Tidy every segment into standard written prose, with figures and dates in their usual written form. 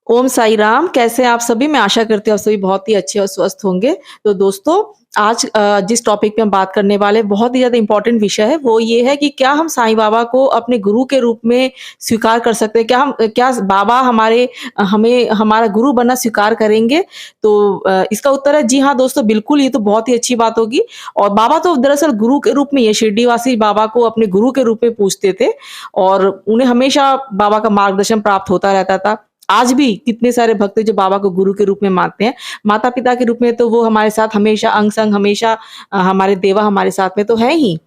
ओम साई राम, कैसे हैं आप सभी? मैं आशा करती हूँ आप सभी बहुत ही अच्छे और स्वस्थ होंगे। तो दोस्तों, आज जिस टॉपिक पे हम बात करने वाले हैं, बहुत ही ज़्यादा इम्पोर्टेंट विषय है, वो ये है कि क्या हम साईं बाबा को अपने गुरु के रूप में स्वीकार कर सकते हैं? क्या बाबा हमें हमारा गुरु बनना स्वीकार करेंगे? तो इसका उत्तर है जी हाँ दोस्तों, बिल्कुल, ये तो बहुत ही अच्छी बात होगी। और बाबा तो दरअसल गुरु के रूप में ये शिरडीवासी बाबा को अपने गुरु के रूप में पूजते थे और उन्हें हमेशा बाबा का मार्गदर्शन प्राप्त होता रहता था। आज भी कितने सारे भक्त जो बाबा को गुरु के रूप में मानते हैं। माता-पिता के रूप में तो वो हमारे साथ हमेशा अंग-संग, हमेशा हमारे देवा हमारे साथ में तो है ही।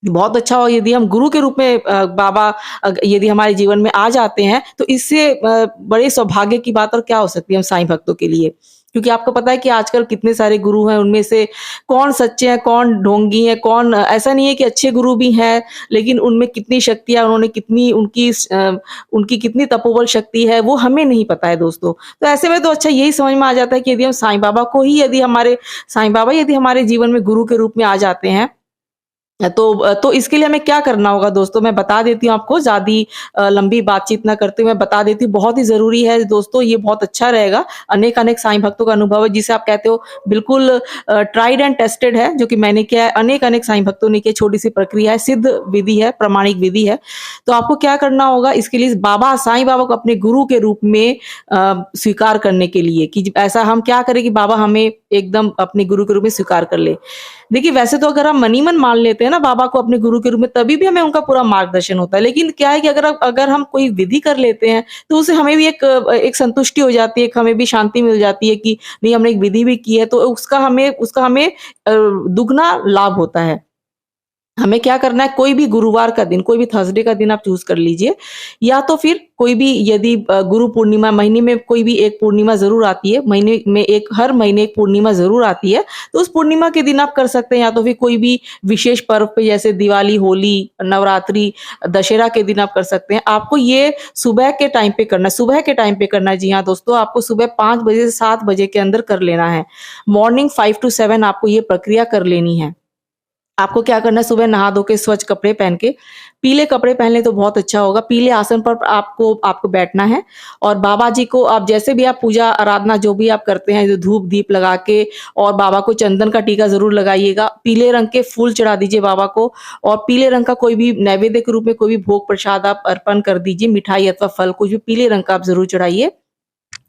बहुत अच्छा हो यदि हम गुरु के रूप में बाबा यदि हमारे जीवन में आ जाते हैं, तो इससे बड़े सौभाग्य की बात और क्या हो सकती है हम साईं भक्तों के लिए। क्योंकि आपको पता है कि आजकल कितने सारे गुरु हैं, उनमें से कौन सच्चे हैं, कौन ढोंगी हैं, कौन ऐसा नहीं है कि अच्छे गुरु भी हैं, लेकिन उनमें कितनी शक्तियाँ उन्होंने कितनी उनकी कितनी तपोबल शक्ति है, वो हमें नहीं पता है दोस्तों। तो ऐसे में तो अच्छा यही समझ में आ जाता है कि यदि हम साईं बाबा यदि हमारे जीवन में गुरु के रूप में आ जाते हैं, तो इसके लिए हमें क्या करना होगा दोस्तों, मैं बता देती हूँ आपको ज़्यादा लंबी बातचीत ना करते हुए मैं बता देती हूँ, बहुत ही ज़रूरी है दोस्तों, ये बहुत अच्छा रहेगा। अनेक-अनेक साईं भक्तों का अनुभव है जिसे आप कहते हो बिल्कुल ट्राइड एंड टेस्टेड है, जो कि मैंने किया है, अनेक-अनेक साईं भक्तों ने किया, छोटी-सी प्रक्रिया है, सिद्ध विधि है, प्रामाणिक विधि है। तो आपको क्या करना होगा इसके लिए साईं बाबा को अपने गुरु के रूप में स्वीकार करने के लिए कि ऐसा हम क्या करें कि बाबा हमें एकदम अपने गुरु के रूप में स्वीकार कर ले। देखिए, वैसे तो अगर हम मन ही मन मान लेते हैं ना बाबा को अपने गुरु के रूप में, तभी भी हमें उनका पूरा मार्गदर्शन होता है। लेकिन क्या है कि अगर हम कोई विधि कर लेते हैं, तो उससे हमें भी एक संतुष्टि हो जाती है, एक हमें भी शांति मिल जाती है कि नहीं, हमने एक विधि भी की है, तो उसका हमें दुगना लाभ होता है। हमें क्या करना है, कोई भी गुरुवार का दिन, कोई भी थर्सडे का दिन आप चूज़ कर लीजिए, या तो फिर कोई भी यदि गुरु पूर्णिमा महीने में कोई भी एक पूर्णिमा ज़रूर आती है, हर महीने एक पूर्णिमा ज़रूर आती है, तो उस पूर्णिमा के दिन आप कर सकते हैं, या तो फिर कोई भी विशेष पर्व पे जैसे दिवाली, होली, नवरात्रि, दशहरा के दिन आप कर सकते हैं। आपको ये सुबह के टाइम पे करना है, सुबह के टाइम पे करना है, जी हाँ दोस्तों, आपको सुबह 5 बजे से 7 बजे के अंदर कर लेना है। मॉर्निंग 5 टू 7 आपको ये प्रक्रिया कर लेनी है। आपको क्या करना है, सुबह नहा धो के स्वच्छ कपड़े पहन के, पीले कपड़े पहन लें तो बहुत अच्छा होगा। पीले आसन पर आपको बैठना है और बाबा जी को आप जैसे भी आप पूजा आराधना जो भी आप करते हैं, जो धूप दीप लगा के, और बाबा को चंदन का टीका ज़रूर लगाइएगा। पीले रंग के फूल चढ़ा दीजिए बाबा को, और पीले रंग का कोई भी नैवेद्य के रूप में कोई भी भोग प्रसाद आप अर्पण कर दीजिए, मिठाई अथवा फल कुछ भी पीले रंग का आप ज़रूर चढ़ाइए।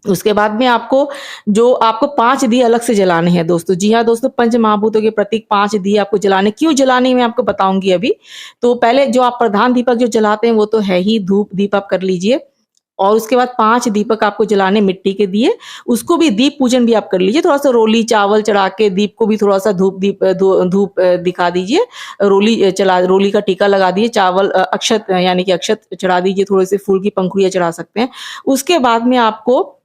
उसके बाद में आपको 5 दिए अलग से जलाने हैं दोस्तों। जी हाँ दोस्तों, पंच महाभूतों के प्रतीक 5 दिए आपको जलाने, क्यों जलाने मैं आपको बताऊँगी अभी। तो पहले जो आप प्रधान दीपक जो जलाते हैं वो तो है ही, धूप दीप आप कर लीजिए, और उसके बाद 5 दीपक आपको जलाने मिट्टी के दिए, उसको भी दीप पूजन भी आप कर लीजिए। थोड़ा-सा रोली चावल चढ़ा के दीप को भी थोड़ा-सा धूप दिखा दीजिए। रोली का टीका लगा दीजिए, अक्षत यानी कि अक्षत चढ़ा दीजिए, थोड़े से फूल की पंखुड़ियाँ चढ़ा सकते हैं। उसके बाद में आपको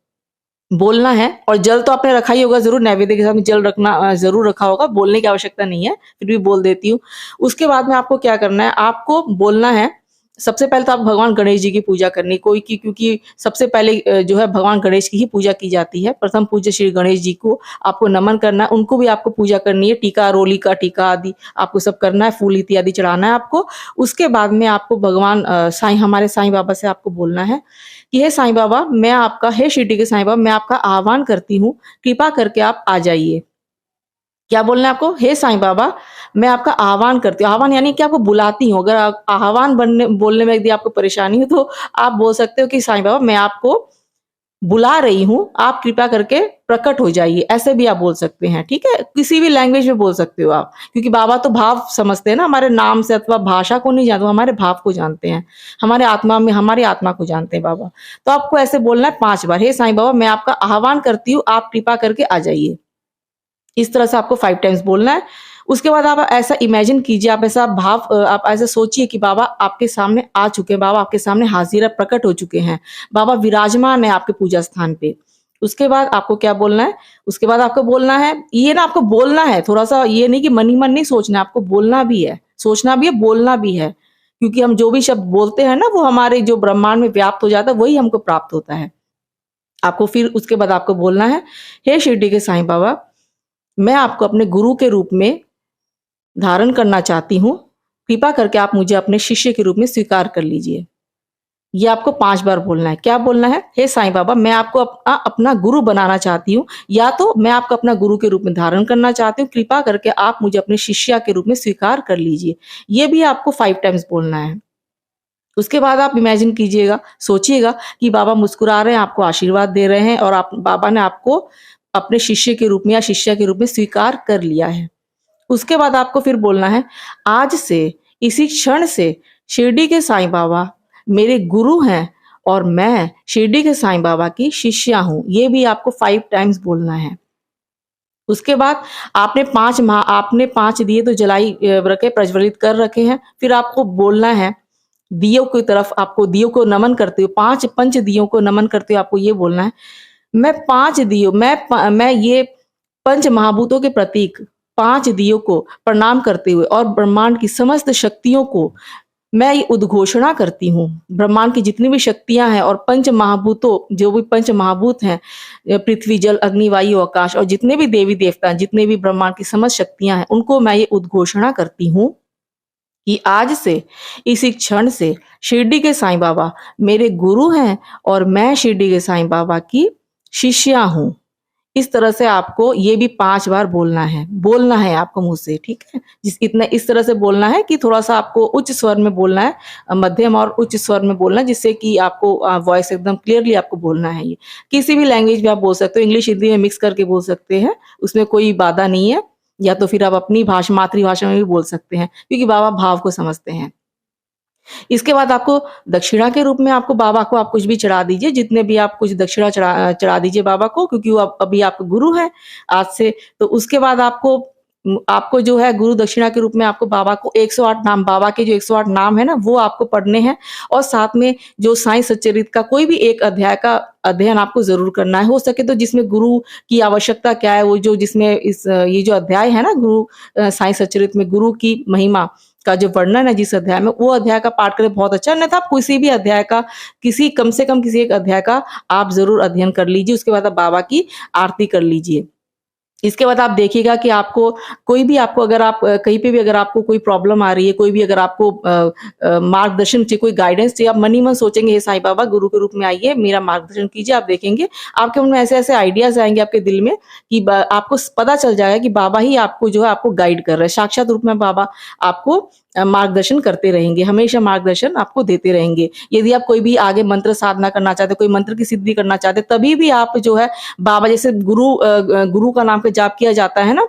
बोलना है, और जल तो आपने रखा ही होगा ज़रूर, नैवेद्य के साथ में जल रखना ज़रूर रखा होगा, बोलने की आवश्यकता नहीं है, फिर भी बोल देती हूँ। उसके बाद में आपको क्या करना है, आपको बोलना है, सबसे पहले तो आप भगवान गणेश जी की पूजा करनी, क्योंकि सबसे पहले जो है भगवान गणेश की ही पूजा की जाती है। प्रथम पूज्य श्री गणेश जी को आपको नमन करना है, उनको भी आपको पूजा करनी है, टीका, रोली का टीका आदि आपको सब करना है, फूल इत्यादि चढ़ाना है आपको। उसके बाद में आपको भगवान हमारे साईं बाबा से आपको बोलना है कि हे साईं बाबा, हे शिरडी के साईं बाबा, मैं आपका आह्वान करती हूँ, कृपा करके आप आ जाइए। क्या बोलना है आपको? हे साईं बाबा, मैं आपका आह्वान करती हूँ। आह्वान यानी कि आपको बुलाती हूँ। अगर आप बोलने में यदि आपको परेशानी हो, तो आप बोल सकते हो कि साईं बाबा, मैं आपको बुला रही हूँ, आप कृपा करके प्रकट हो जाइए। ऐसे भी आप बोल सकते हैं, ठीक है? किसी भी लैंग्वेज में बोल सकते हो आप, क्योंकि बाबा तो भाव समझते हैं ना, हमारे नाम से अथवा भाषा को नहीं जानते, वो हमारे भाव को जानते हैं। हमारी आत्मा को जानते हैं बाबा। तो आपको ऐसे बोलना है 5 बार, हे साईं बाबा, मैं आपका आह्वान करती हूँ, आप कृपा करके आ जाइए। इस तरह से आपको 5 टाइम्स बोलना है। उसके बाद आप ऐसा इमेजिन कीजिए, आप ऐसा सोचिए कि बाबा आपके सामने आ चुके हैं, बाबा आपके सामने हाज़िर है, प्रकट हो चुके हैं। बाबा विराजमान है आपके पूजा स्थान पे। उसके बाद आपको क्या बोलना है? उसके बाद आपको बोलना है, ये ना आपको बोलना है, थोड़ा-सा ये नहीं कि मन ही मन नहीं सोचना है, आपको बोलना भी है। सोचना भी है, बोलना भी है। क्योंकि हम जो भी शब्द बोलते हैं ना, वो हमारे जो ब्रह्मांड में व्याप्त हो जाता है, वही हमको प्राप्त होता है। आपको फिर उसके बाद आपको बोलना है, हे शिरडी के साईं बाबा, मैं आपको अपने गुरु के रूप में धारण करना चाहती हूँ। कृपा करके आप मुझे अपने शिष्य के रूप में स्वीकार कर लीजिए। ये आपको 5 बार बोलना है। क्या बोलना है? हे साईं बाबा, मैं आपको अपना गुरु बनाना चाहती हूँ, या तो मैं आपको अपना गुरु के रूप में धारण करना चाहती हूँ, कृपा करके आप मुझे अपने शिष्या के रूप में स्वीकार कर लीजिए। ये भी आपको 5 टाइम्स बोलना है। उसके बाद आप इमेजिन कीजिएगा, सोचिएगा कि बाबा मुस्कुरा रहे हैं, आपको आशीर्वाद दे रहे हैं और आप बाबा ने आपको अपने शिष्य के रूप में या शिष्या के रूप में स्वीकार कर लिया है। उसके बाद आपको फिर बोलना है, आज से, इसी क्षण से शिरडी के साईं बाबा मेरे गुरु हैं और मैं शिरडी के साईं बाबा की शिष्या हूँ। ये भी आपको 5 टाइम्स बोलना है। उसके बाद आपने 5 दिए तो रखे, प्रज्वलित कर रखे हैं। फिर आपको बोलना है, दियों की तरफ, आपको दियों को नमन करते हुए, 5 पंच दियों को नमन करते हुए आपको ये बोलना है, मैं 5 दियों मैं ये पंच महाभूतों के प्रतीक 5 दियों को प्रणाम करते हुए और ब्रह्मांड की समस्त शक्तियों को मैं ये उद्घोषणा करती हूँ। ब्रह्मांड की जितनी भी शक्तियां हैं और पंच महाभूतों, जो भी पंच महाभूत हैं, पृथ्वी, जल, अग्नि, वायु, आकाश और जितने भी देवी देवता, जितने भी ब्रह्मांड की समस्त शक्तियां हैं, उनको मैं ये उद्घोषणा करती हूँ कि आज से, इसी क्षण से शिरडी के साईं बाबा मेरे गुरु हैं और मैं शिरडी के साईं बाबा की शिष्या हूँ। इस तरह से आपको ये भी 5 बार बोलना है आपको मुँह से, ठीक है? इस तरह से बोलना है कि थोड़ा-सा आपको उच्च स्वर में बोलना है, मध्यम और उच्च स्वर में बोलना है, जिससे कि आपको वॉइस एकदम क्लियरली आपको बोलना है ये। किसी भी लैंग्वेज में आप बोल सकते हो, इंग्लिश, हिंदी में मिक्स करके बोल सकते हैं, उसमें कोई बाधा नहीं है। या तो फिर आप अपनी मातृभाषा में भी बोल सकते हैं, क्योंकि बाबा भाव को समझते हैं। इसके बाद आपको दक्षिणा के रूप में आपको बाबा को आप कुछ भी चढ़ा दीजिए, जितने भी आप कुछ दक्षिणा चढ़ा दीजिए बाबा को, क्योंकि वो अभी आपके गुरु हैं आज से। तो उसके बाद आपको जो है गुरु दक्षिणा के रूप में आपको बाबा को 108 नाम, बाबा के जो 108 नाम है ना, वो आपको पढ़ने हैं और साथ में जो साईं सच्चरित्र का कोई भी एक अध्याय का अध्ययन आपको ज़रूर करना है। हो सके तो जिसमें गुरु की आवश्यकता क्या है, वो जो जिसमें ये जो अध्याय है ना, साईं सच्चरित्र में गुरु की महिमा का जो वर्णन है जिस अध्याय में, वो अध्याय का पाठ करें, बहुत अच्छा। अन्यथा आप किसी भी अध्याय का, कम से कम किसी एक अध्याय का आप ज़रूर अध्ययन कर लीजिए। उसके बाद आप बाबा की आरती कर लीजिए। इसके बाद आप देखिएगा कि आपको कोई भी, आपको अगर आप कहीं पे भी अगर आपको कोई प्रॉब्लम आ रही है, कोई भी अगर आपको मार्गदर्शन चाहिए, कोई गाइडेंस चाहिए, आप मन ही मन सोचेंगे, हे साईं बाबा गुरु के रूप में आइए, मेरा मार्गदर्शन कीजिए। आप देखेंगे आपके मन में ऐसे-ऐसे आइडियाज़ आएँगे आपके दिल में कि आपको पता चल जाएगा कि बाबा ही आपको जो है आपको गाइड कर रहे हैं। साक्षात रूप में बाबा आपको मार्गदर्शन करते रहेंगे, हमेशा मार्गदर्शन आपको देते रहेंगे। यदि आप कोई भी आगे मंत्र साधना करना चाहते, कोई मंत्र की सिद्धि करना चाहते, तभी भी आप जो है बाबा, जैसे गुरु का नाम पे जाप किया जाता है ना,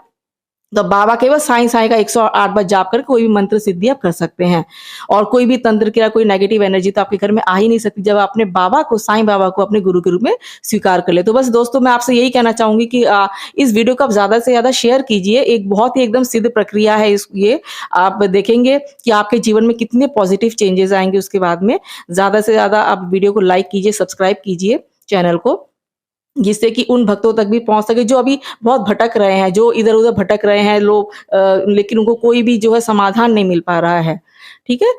तो बाबा केवल साईं साईं का 108 बार जाप करके कोई भी मंत्र सिद्धि आप कर सकते हैं। और कोई भी तंत्र क्रिया, कोई नेगेटिव एनर्जी तो आपके घर में आ ही नहीं सकती जब आप अपने बाबा को, साईं बाबा को अपने गुरु के रूप में स्वीकार कर ले। तो बस दोस्तों, मैं आपसे यही कहना चाहूंगी कि इस वीडियो को आप ज्यादा से ज्यादा शेयर कीजिए। एक बहुत ही एकदम सिद्ध प्रक्रिया है ये। आप देखेंगे कि आपके जीवन में कितने पॉजिटिव चेंजेस आएंगे। उसके बाद में ज्यादा से ज्यादा आप वीडियो को लाइक कीजिए, सब्सक्राइब कीजिए चैनल को, जिससे कि उन भक्तों तक भी पहुंच सके जो अभी बहुत भटक रहे हैं, जो इधर-उधर भटक रहे हैं लोग, लेकिन उनको कोई भी जो है समाधान नहीं मिल पा रहा है। ठीक है?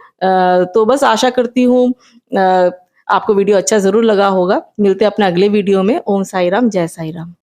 तो बस आशा करती हूँ आपको वीडियो अच्छा ज़रूर लगा होगा। मिलते हैं अपने अगले वीडियो में। ओम साई राम, जय साई राम।